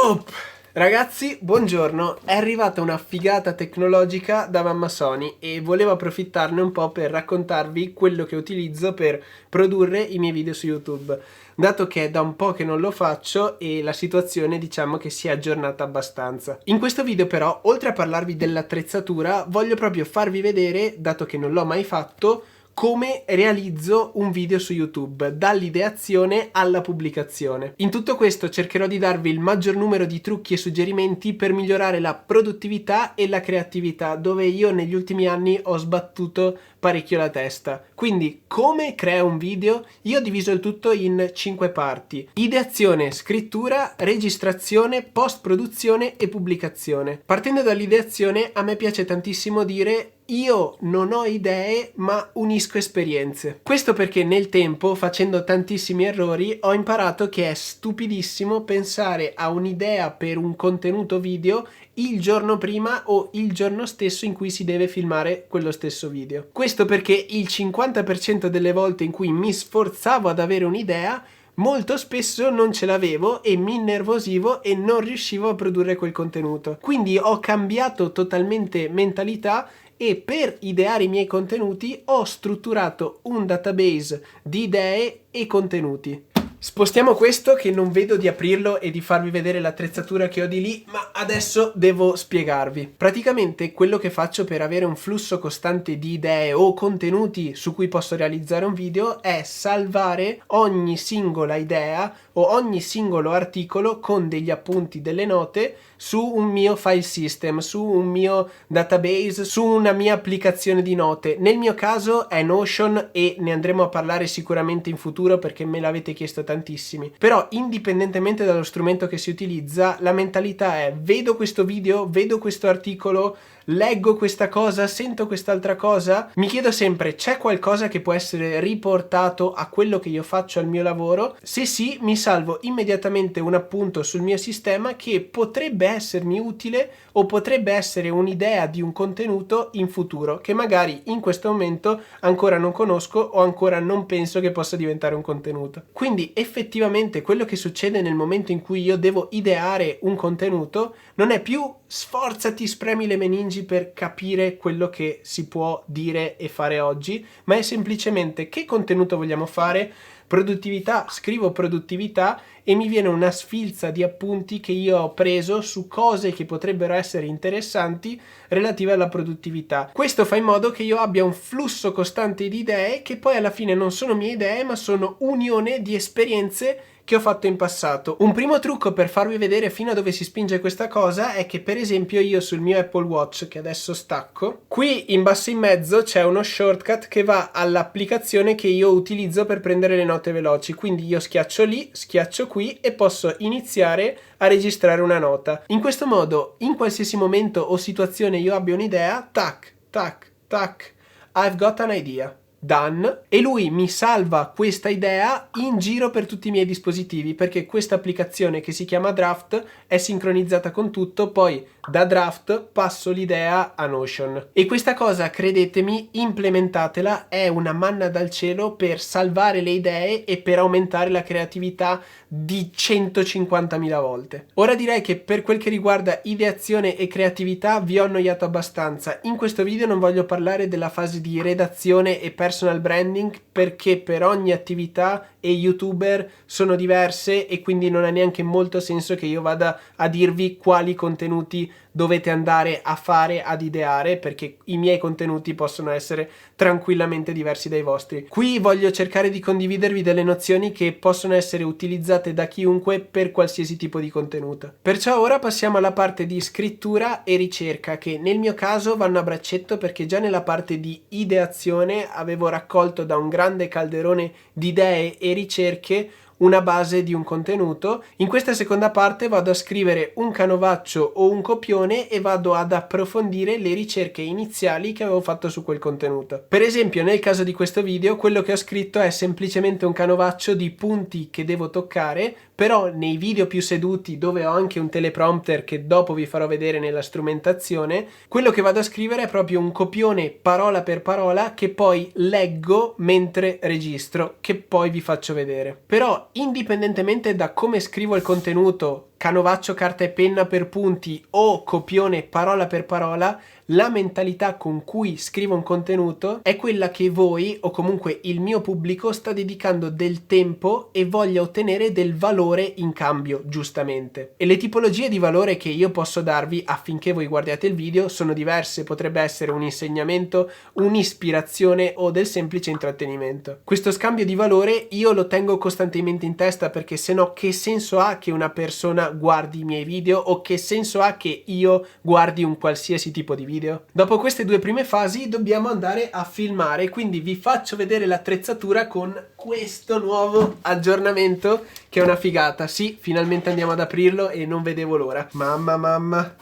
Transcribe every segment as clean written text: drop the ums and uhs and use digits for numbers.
Oh, ragazzi, buongiorno. È arrivata una figata tecnologica da mamma Sony e volevo approfittarne un po' per raccontarvi quello che utilizzo per produrre i miei video su YouTube, dato che è da un po' che non lo faccio e la situazione diciamo che si è aggiornata abbastanza. In questo video però, oltre a parlarvi dell'attrezzatura, voglio proprio farvi vedere, dato che non l'ho mai fatto, come realizzo un video su YouTube, dall'ideazione alla pubblicazione. In tutto questo cercherò di darvi il maggior numero di trucchi e suggerimenti per migliorare la produttività e la creatività, dove io negli ultimi anni ho sbattuto parecchio la testa. Quindi, come creo un video? Io ho diviso il tutto in 5 parti: ideazione, scrittura, registrazione, post-produzione e pubblicazione. Partendo dall'ideazione, a me piace tantissimo dire: io non ho idee, ma unisco esperienze. Questo perché nel tempo, facendo tantissimi errori, ho imparato che è stupidissimo pensare a un'idea per un contenuto video il giorno prima o il giorno stesso in cui si deve filmare quello stesso video. Questo perché il 50% delle volte in cui mi sforzavo ad avere un'idea, molto spesso non ce l'avevo e mi innervosivo e non riuscivo a produrre quel contenuto. Quindi ho cambiato totalmente mentalità e per ideare i miei contenuti ho strutturato un database di idee e contenuti. Spostiamo questo che non vedo di aprirlo e di farvi vedere l'attrezzatura che ho di lì, ma adesso devo spiegarvi. Praticamente quello che faccio per avere un flusso costante di idee o contenuti su cui posso realizzare un video è salvare ogni singola idea o ogni singolo articolo con degli appunti, delle note su un mio file system, su un mio database, su una mia applicazione di note. Nel mio caso è Notion e ne andremo a parlare sicuramente in futuro perché me l'avete chiesto tantissimi. Però indipendentemente dallo strumento che si utilizza, la mentalità è: vedo questo video, vedo questo articolo, leggo questa cosa, sento quest'altra cosa, mi chiedo sempre: c'è qualcosa che può essere riportato a quello che io faccio, al mio lavoro? Se sì, mi salvo immediatamente un appunto sul mio sistema che potrebbe essermi utile o potrebbe essere un'idea di un contenuto in futuro che magari in questo momento ancora non conosco o ancora non penso che possa diventare un contenuto. Quindi effettivamente quello che succede nel momento in cui io devo ideare un contenuto non è più sforzati, spremi le meningi per capire quello che si può dire e fare oggi, ma è semplicemente: che contenuto vogliamo fare? Produttività, scrivo produttività e mi viene una sfilza di appunti che io ho preso su cose che potrebbero essere interessanti relative alla produttività. Questo fa in modo che io abbia un flusso costante di idee che poi alla fine non sono mie idee, ma sono unione di esperienze che ho fatto in passato. Un primo trucco per farvi vedere fino a dove si spinge questa cosa è che, per esempio, io sul mio Apple Watch, che adesso stacco, qui in basso in mezzo c'è uno shortcut che va all'applicazione che io utilizzo per prendere le note veloci. Quindi io schiaccio lì, schiaccio qui e posso iniziare a registrare una nota. In questo modo, in qualsiasi momento o situazione io abbia un'idea, tac, tac, tac, I've got an idea. Done, e lui mi salva questa idea in giro per tutti i miei dispositivi, perché questa applicazione che si chiama Draft è sincronizzata con tutto. Poi da Draft passo l'idea a Notion e questa cosa, credetemi, implementatela, è una manna dal cielo per salvare le idee e per aumentare la creatività di 150.000 volte. Ora direi che per quel che riguarda ideazione e creatività vi ho annoiato abbastanza. In questo video non voglio parlare della fase di redazione e personal branding, perché per ogni attività e youtuber sono diverse e quindi non ha neanche molto senso che io vada a dirvi quali contenuti dovete andare a fare, ad ideare, perché i miei contenuti possono essere tranquillamente diversi dai vostri. Qui voglio cercare di condividervi delle nozioni che possono essere utilizzate da chiunque per qualsiasi tipo di contenuto. Perciò ora passiamo alla parte di scrittura e ricerca, che nel mio caso vanno a braccetto, perché già nella parte di ideazione avevo raccolto da un grande calderone di idee e ricerche una base di un contenuto. In questa seconda parte vado a scrivere un canovaccio o un copione e vado ad approfondire le ricerche iniziali che avevo fatto su quel contenuto. Per esempio, nel caso di questo video, quello che ho scritto è semplicemente un canovaccio di punti che devo toccare, però nei video più seduti, dove ho anche un teleprompter che dopo vi farò vedere nella strumentazione, quello che vado a scrivere è proprio un copione parola per parola che poi leggo mentre registro, che poi vi faccio vedere. Però indipendentemente da come scrivo il contenuto, canovaccio carta e penna per punti o copione parola per parola, la mentalità con cui scrivo un contenuto è quella che voi o comunque il mio pubblico sta dedicando del tempo e voglia ottenere del valore in cambio, giustamente. E le tipologie di valore che io posso darvi affinché voi guardiate il video sono diverse, potrebbe essere un insegnamento, un'ispirazione o del semplice intrattenimento. Questo scambio di valore io lo tengo costantemente in testa, perché se no che senso ha che una persona guardi i miei video o che senso ha che io guardi un qualsiasi tipo di video? Dopo queste due prime fasi dobbiamo andare a filmare, quindi vi faccio vedere l'attrezzatura con questo nuovo aggiornamento che è una figata. Sì, finalmente andiamo ad aprirlo e non vedevo l'ora. Mamma.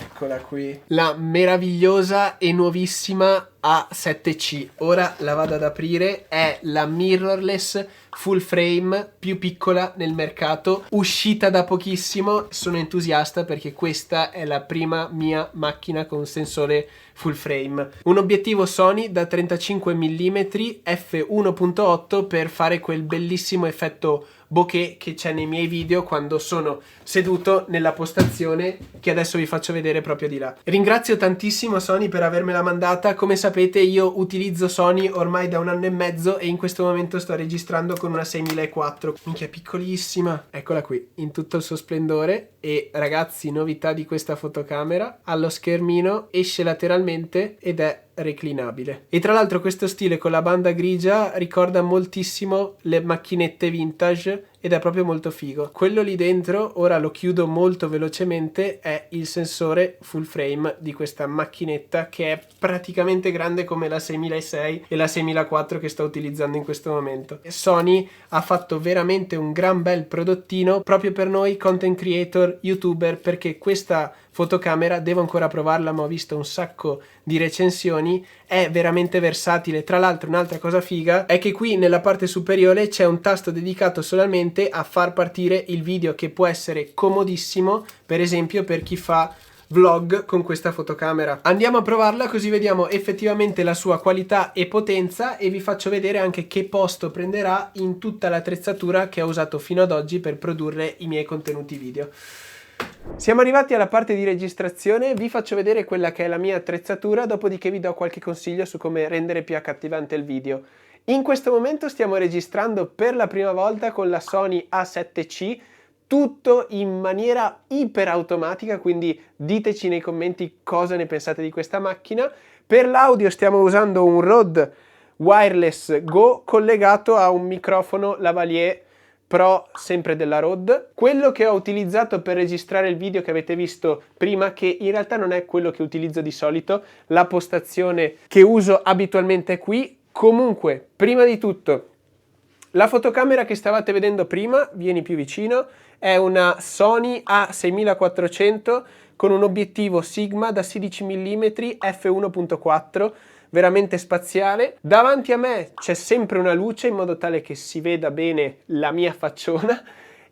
Eccola qui. La meravigliosa e nuovissima A7C. Ora la vado ad aprire. È la mirrorless full frame più piccola nel mercato, uscita da pochissimo. Sono entusiasta perché questa è la prima mia macchina con sensore full frame. Un obiettivo Sony da 35 mm f1.8 per fare quel bellissimo effetto bokeh che c'è nei miei video quando sono seduto nella postazione che adesso vi faccio vedere proprio di là. Ringrazio tantissimo Sony per avermela mandata. Come sapete io utilizzo Sony ormai da 1 anno e mezzo e in questo momento sto registrando con una 6004. Minchia, piccolissima. Eccola qui in tutto il suo splendore. E ragazzi, novità di questa fotocamera, allo schermino esce lateralmente ed è reclinabile. E tra l'altro questo stile con la banda grigia ricorda moltissimo le macchinette vintage ed è proprio molto figo. Quello lì dentro, ora lo chiudo molto velocemente, è il sensore full frame di questa macchinetta che è praticamente grande come la 6006 e la 6004 che sto utilizzando in questo momento. Sony ha fatto veramente un gran bel prodottino proprio per noi content creator, youtuber, perché questa fotocamera devo ancora provarla, ma ho visto un sacco di recensioni, è veramente versatile. Tra l'altro un'altra cosa figa è che qui nella parte superiore c'è un tasto dedicato solamente a far partire il video, che può essere comodissimo per esempio per chi fa vlog con questa fotocamera. Andiamo a provarla così vediamo effettivamente la sua qualità e potenza e vi faccio vedere anche che posto prenderà in tutta l'attrezzatura che ho usato fino ad oggi per produrre i miei contenuti video. Siamo arrivati alla parte di registrazione, vi faccio vedere quella che è la mia attrezzatura, dopodiché vi do qualche consiglio su come rendere più accattivante il video. In questo momento stiamo registrando per la prima volta con la Sony A7C, tutto in maniera iperautomatica, quindi diteci nei commenti cosa ne pensate di questa macchina. Per l'audio stiamo usando un Rode Wireless Go collegato a un microfono lavalier Pro, sempre della Rode. Quello che ho utilizzato per registrare il video che avete visto prima, che in realtà non è quello che utilizzo di solito, la postazione che uso abitualmente è qui. Comunque, prima di tutto, la fotocamera che stavate vedendo prima, vieni più vicino, è una Sony A6400 con un obiettivo Sigma da 16 mm f1.4, veramente spaziale. Davanti a me c'è sempre una luce in modo tale che si veda bene la mia facciona,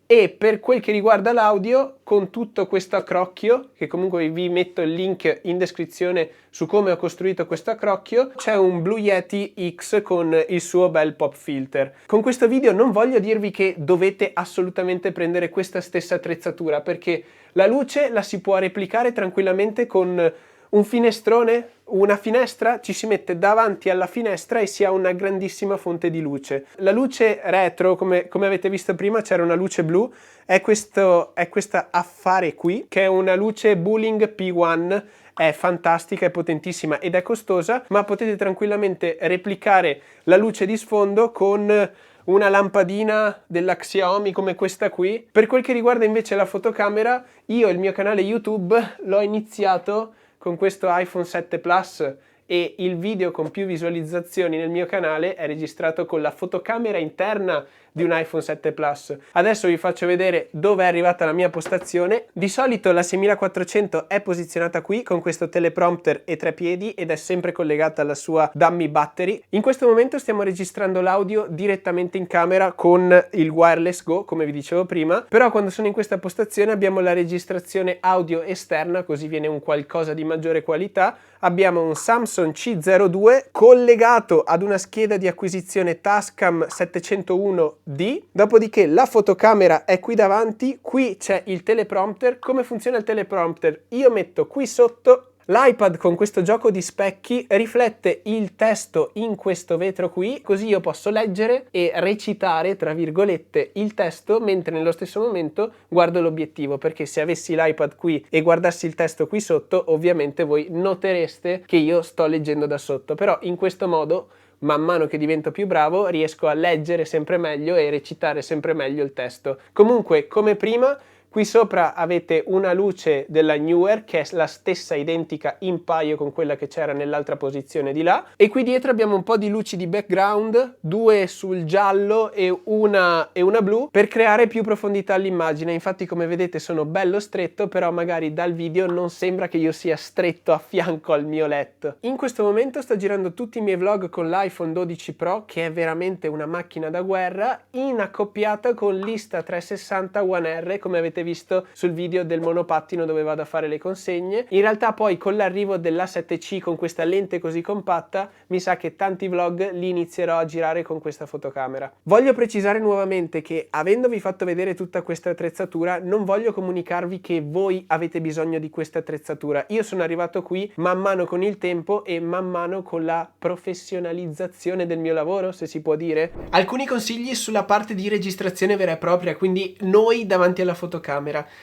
e per quel che riguarda l'audio, con tutto questo accrocchio, che comunque vi metto il link in descrizione su come ho costruito questo accrocchio, c'è un Blue Yeti X con il suo bel pop filter. Con questo video non voglio dirvi che dovete assolutamente prendere questa stessa attrezzatura, perché la luce la si può replicare tranquillamente con un finestrone, una finestra, ci si mette davanti alla finestra e si ha una grandissima fonte di luce. La luce retro, come avete visto prima, c'era una luce blu, è questa affare qui, che è una luce Booling P1, è fantastica, è potentissima ed è costosa, ma potete tranquillamente replicare la luce di sfondo con una lampadina della Xiaomi come questa qui. Per quel che riguarda invece la fotocamera, io il mio canale YouTube l'ho iniziato con questo iPhone 7 Plus e il video con più visualizzazioni nel mio canale è registrato con la fotocamera interna di un iPhone 7 Plus. Adesso vi faccio vedere dove è arrivata la mia postazione. Di solito la 6400 è posizionata qui con questo teleprompter e 3 piedi ed è sempre collegata alla sua dummy battery. In questo momento stiamo registrando l'audio direttamente in camera con il Wireless Go, come vi dicevo prima, però quando sono in questa postazione abbiamo la registrazione audio esterna, così viene un qualcosa di maggiore qualità. abbiamo un Samsung C02 collegato ad una scheda di acquisizione Tascam 701D, dopodiché la fotocamera è qui davanti, qui c'è il teleprompter. Come funziona il teleprompter? Io metto qui sotto l'iPad con questo gioco di specchi, riflette il testo in questo vetro qui, così io posso leggere e recitare, tra virgolette, il testo mentre nello stesso momento guardo l'obiettivo, perché se avessi l'iPad qui e guardassi il testo qui sotto, ovviamente voi notereste che io sto leggendo da sotto, però in questo modo, man mano che divento più bravo, riesco a leggere sempre meglio e recitare sempre meglio il testo. Comunque, come prima, qui sopra avete una luce della Neewer che è la stessa identica in paio con quella che c'era nell'altra posizione di là, e qui dietro abbiamo un po' di luci di background, due sul giallo e una blu, per creare più profondità all'immagine. Infatti, come vedete, sono bello stretto, però magari dal video non sembra che io sia stretto a fianco al mio letto. In questo momento sto girando tutti i miei vlog con l'iPhone 12 Pro, che è veramente una macchina da guerra, in accoppiata con l'Insta360 One R, come avete visto sul video del monopattino dove vado a fare le consegne. In realtà poi con l'arrivo dell'A7C con questa lente così compatta, mi sa che tanti vlog li inizierò a girare con questa fotocamera. Voglio precisare nuovamente che, avendovi fatto vedere tutta questa attrezzatura, non voglio comunicarvi che voi avete bisogno di questa attrezzatura. Io sono arrivato qui man mano con il tempo e man mano con la professionalizzazione del mio lavoro, se si può dire. Alcuni consigli sulla parte di registrazione vera e propria, quindi noi davanti alla fotocamera.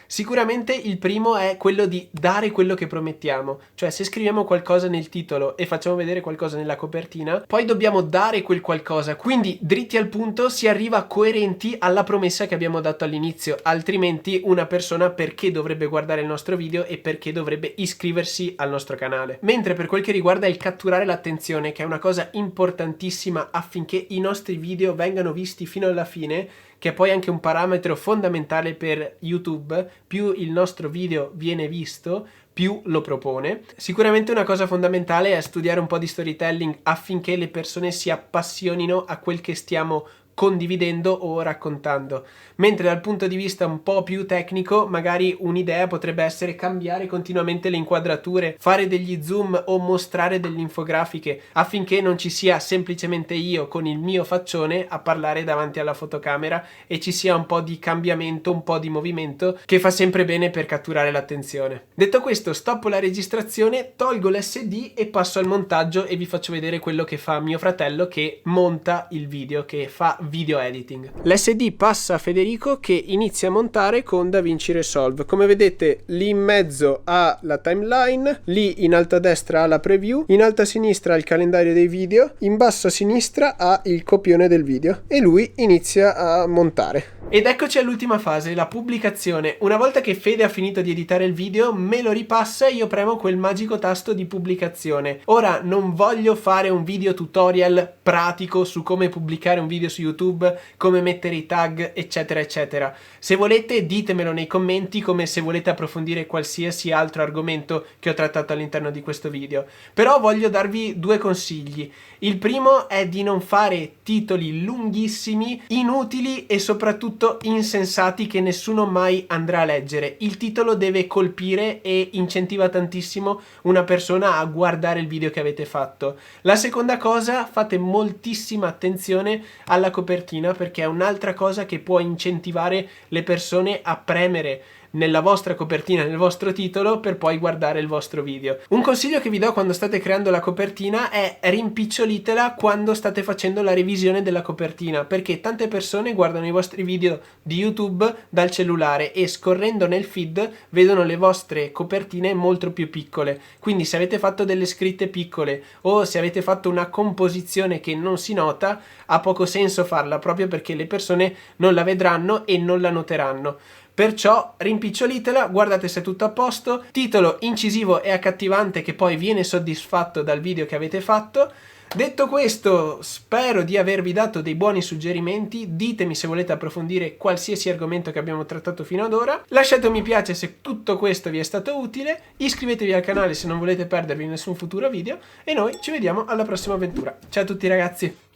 Sicuramente il primo è quello di dare quello che promettiamo, cioè se scriviamo qualcosa nel titolo e facciamo vedere qualcosa nella copertina, poi dobbiamo dare quel qualcosa, quindi dritti al punto, si arriva coerenti alla promessa che abbiamo dato all'inizio, altrimenti una persona perché dovrebbe guardare il nostro video e perché dovrebbe iscriversi al nostro canale. Mentre per quel che riguarda il catturare l'attenzione, che è una cosa importantissima affinché i nostri video vengano visti fino alla fine, che è poi anche un parametro fondamentale per YouTube, più il nostro video viene visto, più lo propone. Sicuramente una cosa fondamentale è studiare un po' di storytelling affinché le persone si appassionino a quel che stiamo condividendo o raccontando, mentre dal punto di vista un po' più tecnico magari un'idea potrebbe essere cambiare continuamente le inquadrature, fare degli zoom o mostrare delle infografiche affinché non ci sia semplicemente io con il mio faccione a parlare davanti alla fotocamera e ci sia un po' di cambiamento, un po' di movimento che fa sempre bene per catturare l'attenzione. Detto questo, stoppo la registrazione, tolgo l'SD e passo al montaggio e vi faccio vedere quello che fa mio fratello che monta il video, che fa video editing. L'SD passa a Federico che inizia a montare con DaVinci Resolve. Come vedete, lì in mezzo ha la timeline, lì in alto a destra ha la preview, in alto a sinistra ha il calendario dei video, in basso a sinistra ha il copione del video e lui inizia a montare. Ed eccoci all'ultima fase, la pubblicazione. Una volta che Fede ha finito di editare il video, me lo ripassa e io premo quel magico tasto di pubblicazione. Ora non voglio fare un video tutorial pratico su come pubblicare un video su YouTube, come mettere i tag, eccetera eccetera. Se volete ditemelo nei commenti, come se volete approfondire qualsiasi altro argomento che ho trattato all'interno di questo video. Però voglio darvi due consigli. Il primo è di non fare titoli lunghissimi, inutili e soprattutto insensati che nessuno mai andrà a leggere. Il titolo deve colpire e incentiva tantissimo una persona a guardare il video che avete fatto. La seconda cosa, fate moltissima attenzione alla copertina, perché è un'altra cosa che può incentivare le persone a premere nella vostra copertina, nel vostro titolo, per poi guardare il vostro video. Un consiglio che vi do quando state creando la copertina è rimpicciolitela quando state facendo la revisione della copertina, perché tante persone guardano i vostri video di YouTube dal cellulare e scorrendo nel feed vedono le vostre copertine molto più piccole. Quindi se avete fatto delle scritte piccole o se avete fatto una composizione che non si nota, ha poco senso farla, proprio perché le persone non la vedranno e non la noteranno. Perciò rimpicciolitela, guardate se è tutto a posto, titolo incisivo e accattivante che poi viene soddisfatto dal video che avete fatto. Detto questo, spero di avervi dato dei buoni suggerimenti, ditemi se volete approfondire qualsiasi argomento che abbiamo trattato fino ad ora, lasciate un mi piace se tutto questo vi è stato utile, iscrivetevi al canale se non volete perdervi nessun futuro video e noi ci vediamo alla prossima avventura. Ciao a tutti ragazzi!